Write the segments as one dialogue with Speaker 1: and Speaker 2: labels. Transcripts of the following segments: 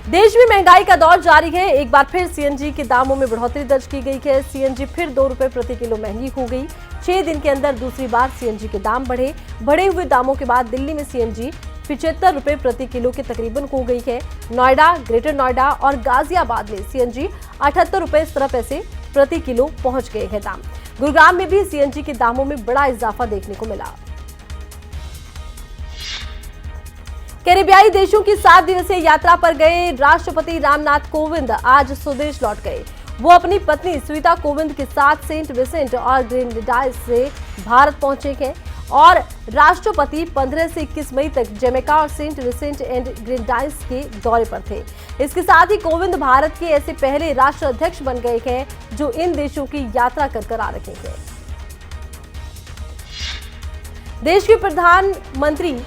Speaker 1: देश में महंगाई का दौर जारी है। एक बार फिर सीएनजी के दामों में बढ़ोतरी दर्ज की गई है। सीएनजी फिर 2 रुपए प्रति किलो महंगी हो गई। 6 दिन के अंदर दूसरी बार सीएनजी के दाम बढ़े। बढ़े हुए दामों के बाद दिल्ली में सीएनजी 75 रुपए प्रति किलो के तकरीबन हो गई है। नोएडा, ग्रेटर नोएडा और गाजियाबाद में सीएनजी 78 रुपए 17 पैसे प्रति किलो पहुंच गए हैं दाम। गुरुग्राम में भी सीएनजी के दामों में बड़ा इजाफा देखने को मिला। कैरेबियाई देशों की 7 दिवसीय यात्रा पर गए राष्ट्रपति रामनाथ कोविंद आज स्वदेश लौट गए। वो अपनी पत्नी स्वीता कोविंद के साथ सेंट विंसेंट और ग्रेनेडाइंस से भारत पहुंचे हैं और राष्ट्रपति 15 से 21 मई तक जमैका और सेंट विंसेंट एंड ग्रेनेडाइंस के दौरे पर थे। इसके साथ ही कोविंद भारत के ऐसे पहले राष्ट्राध्यक्ष बन गए हैं जो इन देशों की यात्रा कर आ रहे हैं। देश के प्रधानमंत्री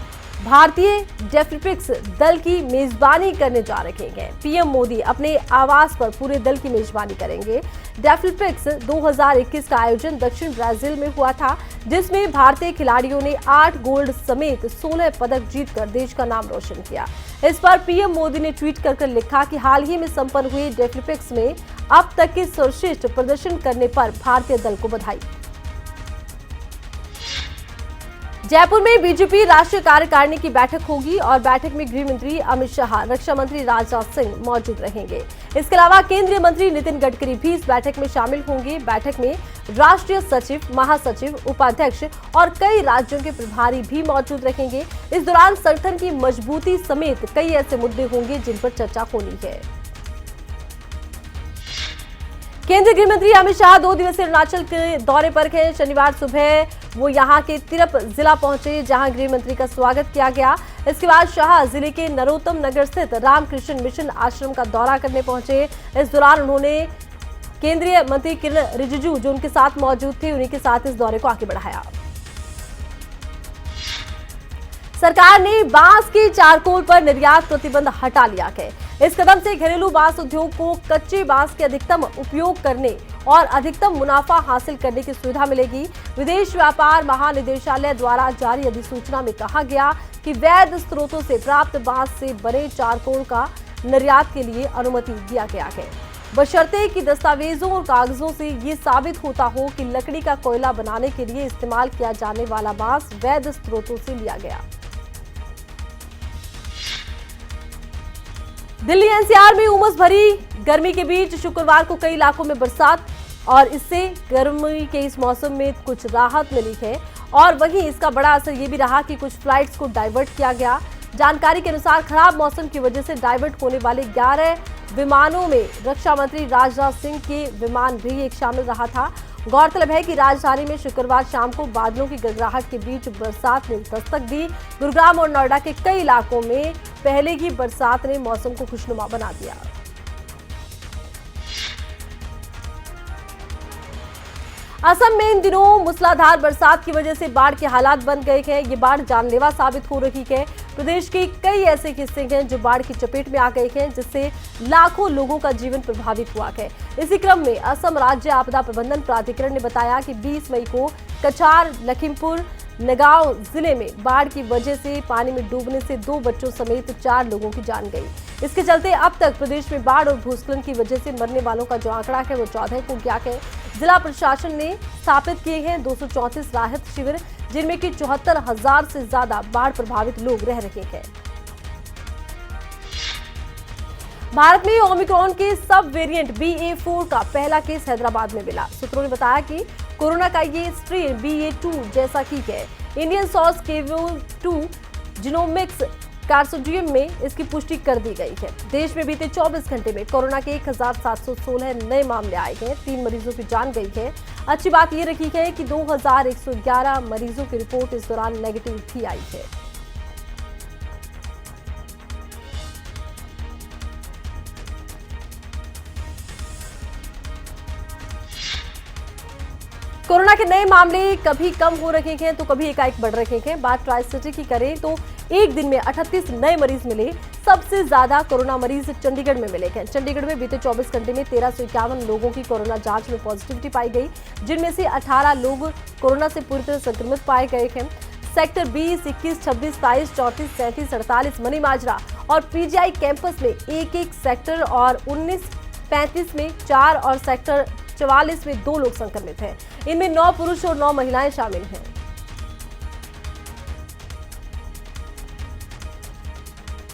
Speaker 1: भारतीय डेफलिपिक्स दल की मेजबानी करने जा रहे हैं। पीएम मोदी अपने आवास पर पूरे दल की मेजबानी करेंगे। डेफलिपिक्स 2021 का आयोजन दक्षिण ब्राजील में हुआ था, जिसमें भारतीय खिलाड़ियों ने 8 गोल्ड समेत 16 पदक जीतकर देश का नाम रोशन किया। इस पर पीएम मोदी ने ट्वीट कर लिखा कि हाल ही में संपन्न हुए डेफलिपिक्स में अब तक के सर्वश्रेष्ठ प्रदर्शन करने पर भारतीय दल को बधाई। जयपुर में बीजेपी राष्ट्रीय कार्यकारिणी की बैठक होगी और बैठक में गृह मंत्री अमित शाह, रक्षा मंत्री राजनाथ सिंह मौजूद रहेंगे। इसके अलावा केंद्रीय मंत्री नितिन गडकरी भी इस बैठक में शामिल होंगे। बैठक में राष्ट्रीय सचिव, महासचिव, उपाध्यक्ष और कई राज्यों के प्रभारी भी मौजूद रहेंगे। इस दौरान संगठन की मजबूती समेत कई ऐसे मुद्दे होंगे जिन पर चर्चा होनी है। केंद्रीय गृह मंत्री अमित शाह 2 दिवसीय अरुणाचल के दौरे पर हैं। शनिवार सुबह वो यहां के तिरप जिला पहुंचे, जहां गृह मंत्री का स्वागत किया गया। इसके बाद शाह जिले के नरोत्तम नगर स्थित रामकृष्ण मिशन आश्रम का दौरा करने पहुंचे। इस दौरान उन्होंने केंद्रीय मंत्री किरण रिजिजू जो उनके साथ मौजूद थे, उन्हीं के साथ इस दौरे को आगे बढ़ाया। सरकार ने बांस के चारकोल पर निर्यात प्रतिबंध हटा लिया है। इस कदम से घरेलू बांस उद्योग को कच्चे बांस के अधिकतम उपयोग करने और अधिकतम मुनाफा हासिल करने की सुविधा मिलेगी। विदेश व्यापार महानिदेशालय द्वारा जारी अधिसूचना में कहा गया कि वैध स्रोतों से प्राप्त बांस से बने चारकोल का निर्यात के लिए अनुमति दिया गया है, बशर्ते कि दस्तावेजों और कागजों से ये साबित होता हो कि लकड़ी का कोयला बनाने के लिए इस्तेमाल किया जाने वाला बांस वैध स्रोतों से लिया गया। दिल्ली एनसीआर में उमस भरी गर्मी के बीच शुक्रवार को कई इलाकों में बरसात और इससे गर्मी के इस मौसम में कुछ राहत मिली है और वहीं इसका बड़ा असर ये भी रहा कि कुछ फ्लाइट्स को डाइवर्ट किया गया। जानकारी के अनुसार खराब मौसम की वजह से डाइवर्ट होने वाले 11 विमानों में रक्षा मंत्री राजनाथ सिंह के विमान भी एक शामिल रहा था। गौरतलब है कि राजधानी में शुक्रवार शाम को बादलों की गड़गड़ाहट के बीच बरसात ने दस्तक दी। गुरुग्राम और नोएडा के कई इलाकों में पहले ही बरसात ने मौसम को खुशनुमा बना दिया। असम में इन दिनों मूसलाधार बरसात की वजह से बाढ़ के हालात बन गए हैं। ये बाढ़ जानलेवा साबित हो रही है। प्रदेश के कई ऐसे हिस्से हैं जो बाढ़ की चपेट में आ गए हैं, जिससे लाखों लोगों का जीवन प्रभावित हुआ है। इसी क्रम में असम राज्य आपदा प्रबंधन प्राधिकरण ने बताया कि 20 मई को कछार, लखीमपुर नगांव जिले में बाढ़ की वजह से पानी में डूबने से 2 बच्चों समेत 4 लोगों की जान गई। इसके चलते अब तक प्रदेश में बाढ़ और भूस्खलन की वजह से मरने वालों का जो आंकड़ा है वो 14 हो गया है। जिला प्रशासन ने स्थापित किए हैं 234 राहत शिविर, जिनमें कि 74,000 से ज्यादा बाढ़ प्रभावित लोग रह रहे हैं। भारत में ओमिक्रॉन के सब वेरिएंट BA.4 का पहला केस हैदराबाद में मिला। सूत्रों ने बताया कि कोरोना का ये स्ट्रेन BA.2 जैसा ही है। Indian swords KV2 genomics consortium में इसकी पुष्टि कर दी गई है। देश में बीते 24 घंटे में कोरोना के 1716 नए मामले आए हैं। 3 मरीजों की जान गई है। अच्छी बात यह रही है कि 2111 मरीजों की रिपोर्ट इस दौरान नेगेटिव भी आई है। कोरोना के नए मामले कभी कम हो रहे हैं तो कभी एकाएक बढ़ रहे हैं। बात ट्राई सिटी की करें तो एक दिन में 38 नए मरीज मिले। सबसे ज्यादा कोरोना मरीज चंडीगढ़ में मिले हैं। चंडीगढ़ में बीते 24 घंटे में 1351 लोगों की कोरोना जांच में पॉजिटिविटी पाई गई, जिनमें से 18 लोग कोरोना से पूरी तरह संक्रमित पाए गए हैं। सेक्टर 20, 21, 26, 22, 34, 37, 48 मनी माजरा और पीजीआई कैंपस में एक सेक्टर और 19-35 में 4 और सेक्टर 44 में 2 लोग संक्रमित हैं। इनमें 9 पुरुष और 9 महिलाएं शामिल हैं।